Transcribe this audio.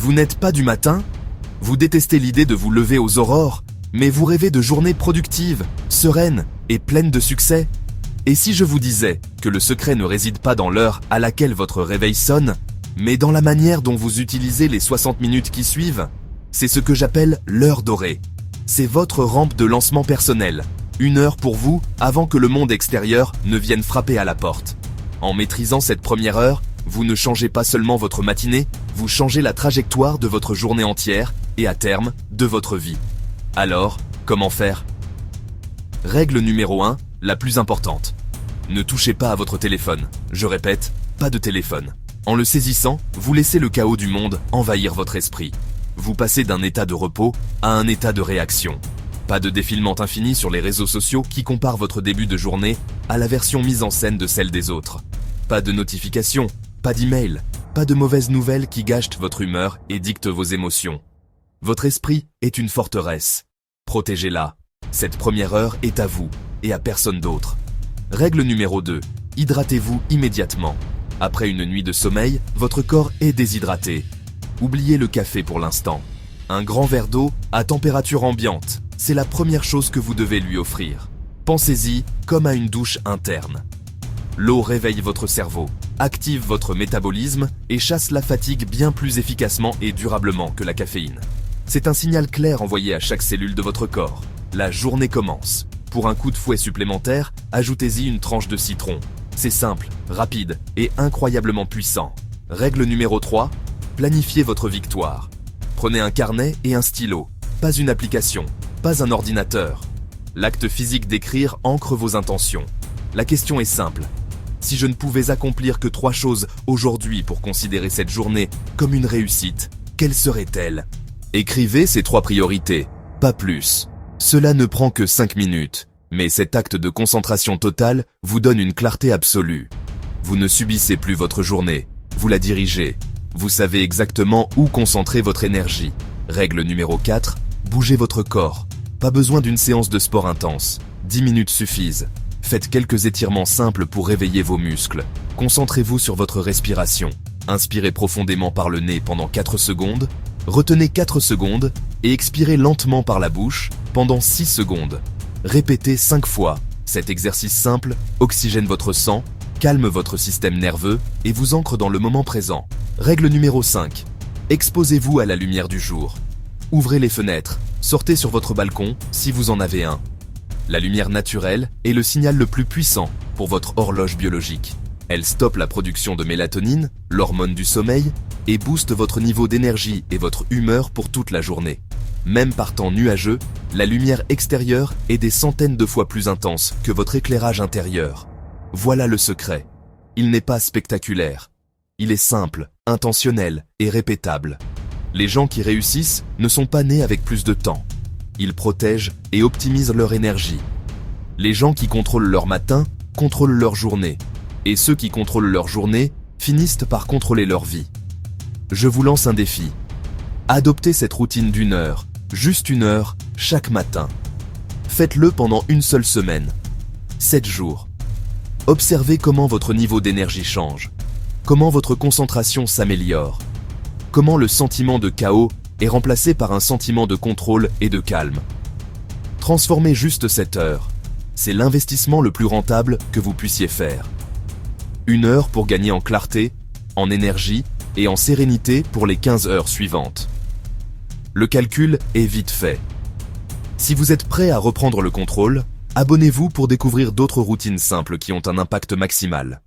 Vous n'êtes pas du matin? Vous détestez l'idée de vous lever aux aurores, mais vous rêvez de journées productives, sereines et pleines de succès? Et si je vous disais que le secret ne réside pas dans l'heure à laquelle votre réveil sonne, mais dans la manière dont vous utilisez les 60 minutes qui suivent? C'est ce que j'appelle l'heure dorée. C'est votre rampe de lancement personnel. Une heure pour vous avant que le monde extérieur ne vienne frapper à la porte. En maîtrisant cette première heure, vous ne changez pas seulement votre matinée, vous changez la trajectoire de votre journée entière et à terme, de votre vie. Alors, comment faire? Règle numéro 1, la plus importante. Ne touchez pas à votre téléphone. Je répète, pas de téléphone. En le saisissant, vous laissez le chaos du monde envahir votre esprit. Vous passez d'un état de repos à un état de réaction. Pas de défilement infini sur les réseaux sociaux qui comparent votre début de journée à la version mise en scène de celle des autres. Pas de notifications, pas d'emails, pas de mauvaises nouvelles qui gâchent votre humeur et dictent vos émotions. Votre esprit est une forteresse. Protégez-la. Cette première heure est à vous et à personne d'autre. Règle numéro 2. Hydratez-vous immédiatement. Après une nuit de sommeil, votre corps est déshydraté. Oubliez le café pour l'instant. Un grand verre d'eau à température ambiante, c'est la première chose que vous devez lui offrir. Pensez-y comme à une douche interne. L'eau réveille votre cerveau, active votre métabolisme et chasse la fatigue bien plus efficacement et durablement que la caféine. C'est un signal clair envoyé à chaque cellule de votre corps. La journée commence. Pour un coup de fouet supplémentaire, ajoutez-y une tranche de citron. C'est simple, rapide et incroyablement puissant. Règle numéro 3, planifiez votre victoire. Prenez un carnet et un stylo. Pas une application, pas un ordinateur. L'acte physique d'écrire ancre vos intentions. La question est simple. Si je ne pouvais accomplir que 3 choses aujourd'hui pour considérer cette journée comme une réussite, quelles seraient-elles? Écrivez ces 3 priorités, pas plus. Cela ne prend que 5 minutes, mais cet acte de concentration totale vous donne une clarté absolue. Vous ne subissez plus votre journée, vous la dirigez. Vous savez exactement où concentrer votre énergie. Règle numéro 4, bougez votre corps. Pas besoin d'une séance de sport intense, 10 minutes suffisent. Faites quelques étirements simples pour réveiller vos muscles. Concentrez-vous sur votre respiration. Inspirez profondément par le nez pendant 4 secondes, retenez 4 secondes et expirez lentement par la bouche pendant 6 secondes. Répétez 5 fois. Cet exercice simple oxygène votre sang, calme votre système nerveux et vous ancre dans le moment présent. Règle numéro 5. Exposez-vous à la lumière du jour. Ouvrez les fenêtres, sortez sur votre balcon si vous en avez un. La lumière naturelle est le signal le plus puissant pour votre horloge biologique. Elle stoppe la production de mélatonine, l'hormone du sommeil, et booste votre niveau d'énergie et votre humeur pour toute la journée. Même par temps nuageux, la lumière extérieure est des centaines de fois plus intense que votre éclairage intérieur. Voilà le secret. Il n'est pas spectaculaire. Il est simple, intentionnel et répétable. Les gens qui réussissent ne sont pas nés avec plus de temps. Ils protègent et optimisent leur énergie. Les gens qui contrôlent leur matin contrôlent leur journée. Et ceux qui contrôlent leur journée finissent par contrôler leur vie. Je vous lance un défi. Adoptez cette routine d'1 heure, juste 1 heure, chaque matin. Faites-le pendant une seule semaine. 7 jours. Observez comment votre niveau d'énergie change. Comment votre concentration s'améliore. Comment le sentiment de chaos est remplacé par un sentiment de contrôle et de calme. Transformez juste cette heure. C'est l'investissement le plus rentable que vous puissiez faire. 1 heure pour gagner en clarté, en énergie et en sérénité pour les 15 heures suivantes. Le calcul est vite fait. Si vous êtes prêt à reprendre le contrôle, abonnez-vous pour découvrir d'autres routines simples qui ont un impact maximal.